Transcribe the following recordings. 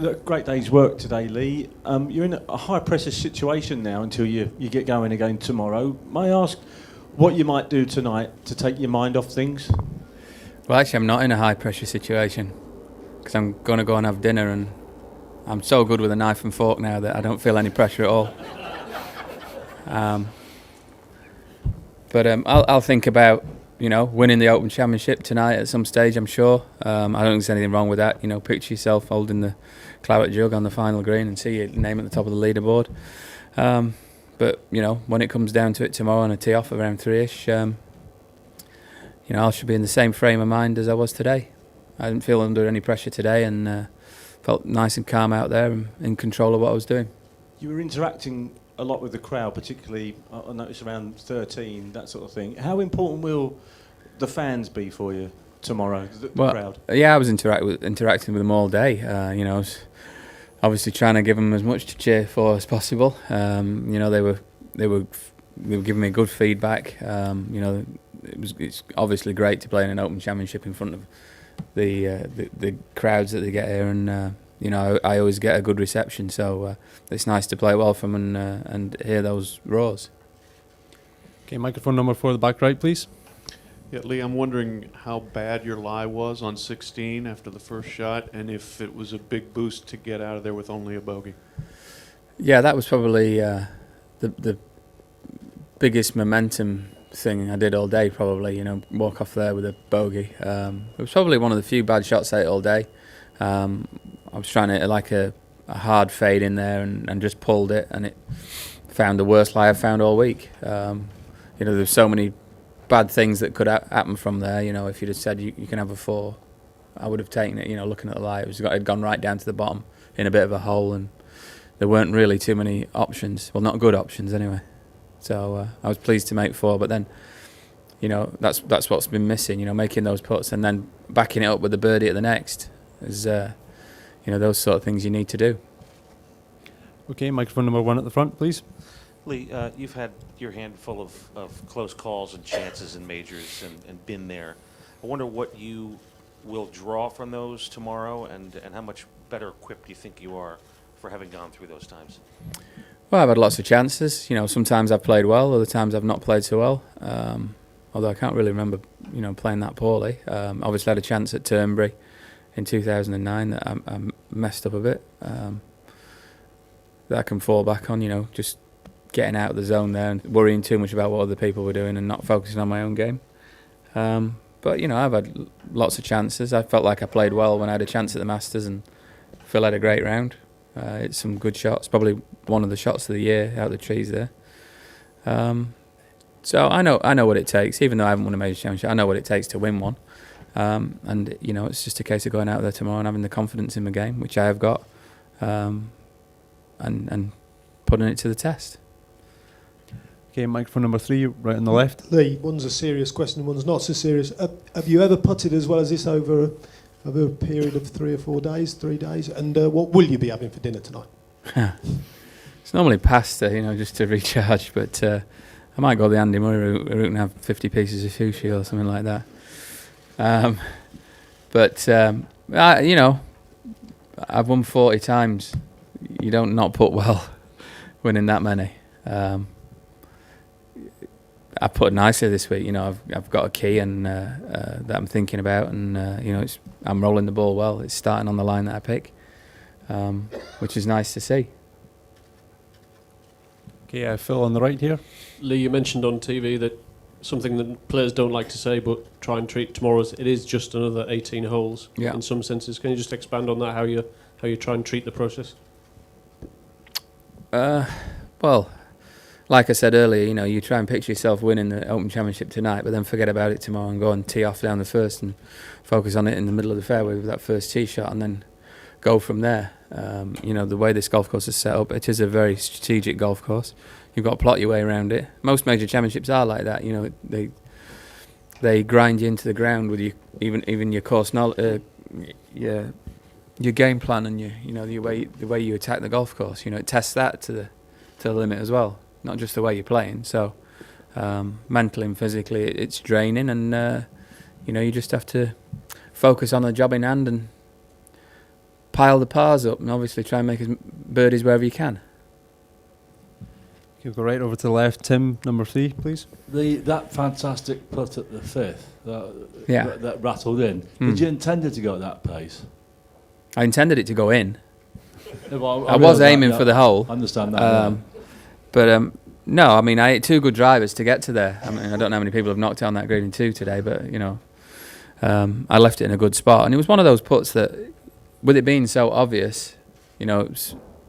Look, great day's work today, Lee. You're in a high pressure situation now until you get going again tomorrow. May I ask what you might do tonight to take your mind off things? Well, actually, I'm not in a high pressure situation because I'm going to go and have dinner, and I'm so good with a knife and fork now that I don't feel any pressure at all. But I'll think about, winning the Open Championship tonight at some stage, I'm sure. I don't think there's anything wrong with that. Picture yourself holding the claret jug on the final green and see your name at the top of the leaderboard. But, when it comes down to it tomorrow on a tee off around 3ish, I should be in the same frame of mind as I was today. I didn't feel under any pressure today and felt nice and calm out there and in control of what I was doing. You were interacting a lot with the crowd, particularly I noticed around 13, that sort of thing. How important will the fans be for you tomorrow, the crowd? Yeah, I was interacting with them all day. I was obviously trying to give them as much to cheer for as possible. They were giving me good feedback. It's obviously great to play in an Open Championship in front of the crowds that they get here, and I always get a good reception, so it's nice to play well from and hear those roars. Okay, microphone number 4, the back right, please. Yeah, Lee, I'm wondering how bad your lie was on 16 after the first shot, and if it was a big boost to get out of there with only a bogey. Yeah, that was probably the biggest momentum thing I did all day, probably, walk off there with a bogey. It was probably one of the few bad shots I hit all day. I was trying to hit like a hard fade in there and just pulled it, and it found the worst lie I've found all week. There's so many bad things that could happen from there. If you'd have said you can have a 4, I would have taken it, looking at the lie. It had gone right down to the bottom in a bit of a hole, and there weren't really too many options. Well, not good options anyway. So I was pleased to make 4, but then, that's what's been missing, making those putts and then backing it up with the birdie at the next is, those sort of things you need to do. Okay, microphone number 1 at the front, please. Lee, you've had your hand full of close calls and chances in majors and been there. I wonder what you will draw from those tomorrow and how much better equipped you think you are for having gone through those times. Well, I've had lots of chances. Sometimes I've played well, other times I've not played so well. Although I can't really remember, playing that poorly. Obviously had a chance at Turnberry in 2009 that I messed up a bit. That I can fall back on, just getting out of the zone there and worrying too much about what other people were doing and not focusing on my own game. But, I've had lots of chances. I felt like I played well when I had a chance at the Masters, and Phil had a great round. It's some good shots, probably one of the shots of the year out of the trees there. So I know what it takes, even though I haven't won a major championship. I know what it takes to win one, and it's just a case of going out there tomorrow and having the confidence in my game, which I have got, and putting it to the test. Okay, microphone number 3, right on the left. Lee, one's a serious question, one's not so serious. Have you ever putted as well as this over a period of 3 or 4 days, 3 days? And what will you be having for dinner tonight? It's normally pasta, just to recharge, but I might go the Andy Murray route and have 50 pieces of sushi or something like that. I've won 40 times. You don't not put well winning that many. I put nicely this week. I've got a key and that I'm thinking about, and I'm rolling the ball well. It's starting on the line that I pick, which is nice to see. Okay, Phil on the right here. Lee, you mentioned on TV that something that players don't like to say, but try and treat tomorrow as it is just another 18 holes. Yeah. In some senses, can you just expand on that? How you try and treat the process? Well, like I said earlier, you try and picture yourself winning the Open Championship tonight, but then forget about it tomorrow and go and tee off down the first and focus on it in the middle of the fairway with that first tee shot, and then go from there. The way this golf course is set up, it is a very strategic golf course. You've got to plot your way around it. Most major championships are like that. They grind you into the ground with even your course knowledge, your game plan, and the way you attack the golf course. It tests that to the limit as well, not just the way you're playing. So mentally and physically, it's draining, and you just have to focus on the job in hand and pile the pars up and obviously try and make as birdies wherever you can. Okay, we'll go right over to the left. Tim, number 3, please. That fantastic putt at the 5th, Yeah. that rattled in. Mm. Did you intend it to go at that pace? I intended it to go in. Yeah, well, I was realise that, aiming yeah, for the hole. I understand that. But no, I mean, I hit 2 good drivers to get to there. I mean, I don't know how many people have knocked on that green in 2 today, but, you know, I left it in a good spot. And it was one of those putts that, with it being so obvious, you know,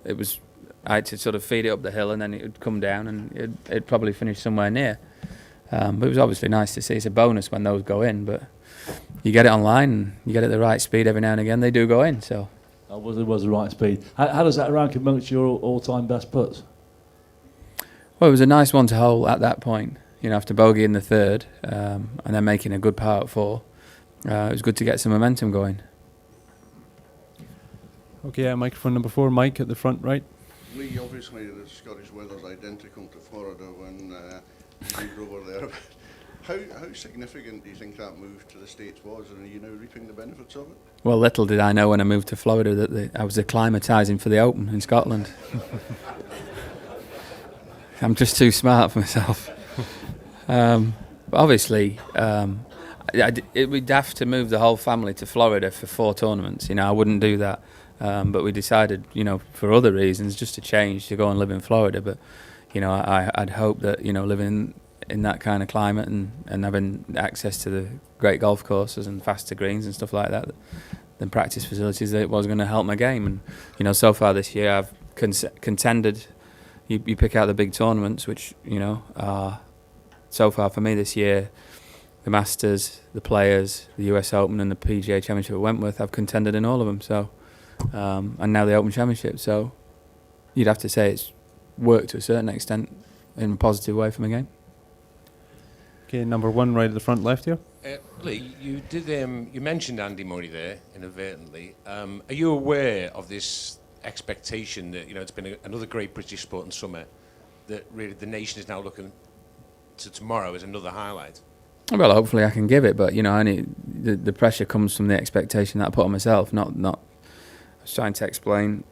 it was I had to sort of feed it up the hill and then it would come down and it'd probably finish somewhere near. But it was obviously nice to see. It's a bonus when those go in, but you get it online and you get it at the right speed every now and again, they do go in. So It was the right speed. How does that rank amongst your all-time best putts? well, it was a nice one to hole at that point, you know, after bogey in the 3rd and then making a good par at 4. It was good to get some momentum going. Okay, microphone number 4, Mike at the front right. Lee, obviously the Scottish weather's identical to Florida when you were over there. How significant do you think that move to the States was, and are you now reaping the benefits of it? Well, little did I know when I moved to Florida that I was acclimatising for the Open in Scotland. I'm just too smart for myself. But obviously, we'd have to move the whole family to Florida for 4 tournaments. You know, I wouldn't do that. But we decided, you know, for other reasons, just to change, to go and live in Florida. But, you know, I'd hope that, you know, living in that kind of climate and having access to the great golf courses and faster greens and stuff like that, than practice facilities, that it was going to help my game. And, you know, so far this year I've contended. You pick out the big tournaments, which, you know, are so far for me this year, the Masters, the Players, the US Open and the PGA Championship at Wentworth. I've contended in all of them. So. And now the Open Championship, so you'd have to say it's worked to a certain extent in a positive way for my game. Okay, number 1 right at the front left here. Lee, you did. You mentioned Andy Murray there inadvertently. Are you aware of this expectation that, you know, it's been another great British sport in summer, that really the nation is now looking to tomorrow as another highlight? Well, hopefully I can give it, but, you know, the pressure comes from the expectation that I put on myself, not. I was trying to explain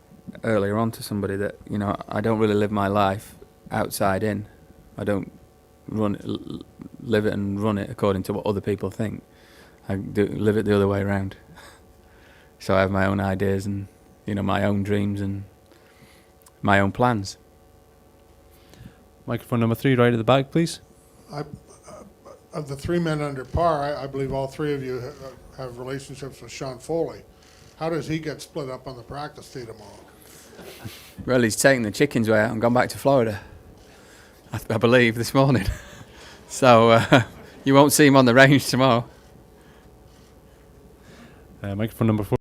earlier on to somebody that, you know, I don't really live my life outside in. I don't live it and run it according to what other people think. I do live it the other way around. So I have my own ideas and, you know, my own dreams and my own plans. Microphone number 3 right at the back, please. Of the 3 men under par, I believe all 3 of you have relationships with Sean Foley. How does he get split up on the practice tee tomorrow? Well, he's taken the chickens way out and gone back to Florida, I believe, this morning. So you won't see him on the range tomorrow. Microphone number 4.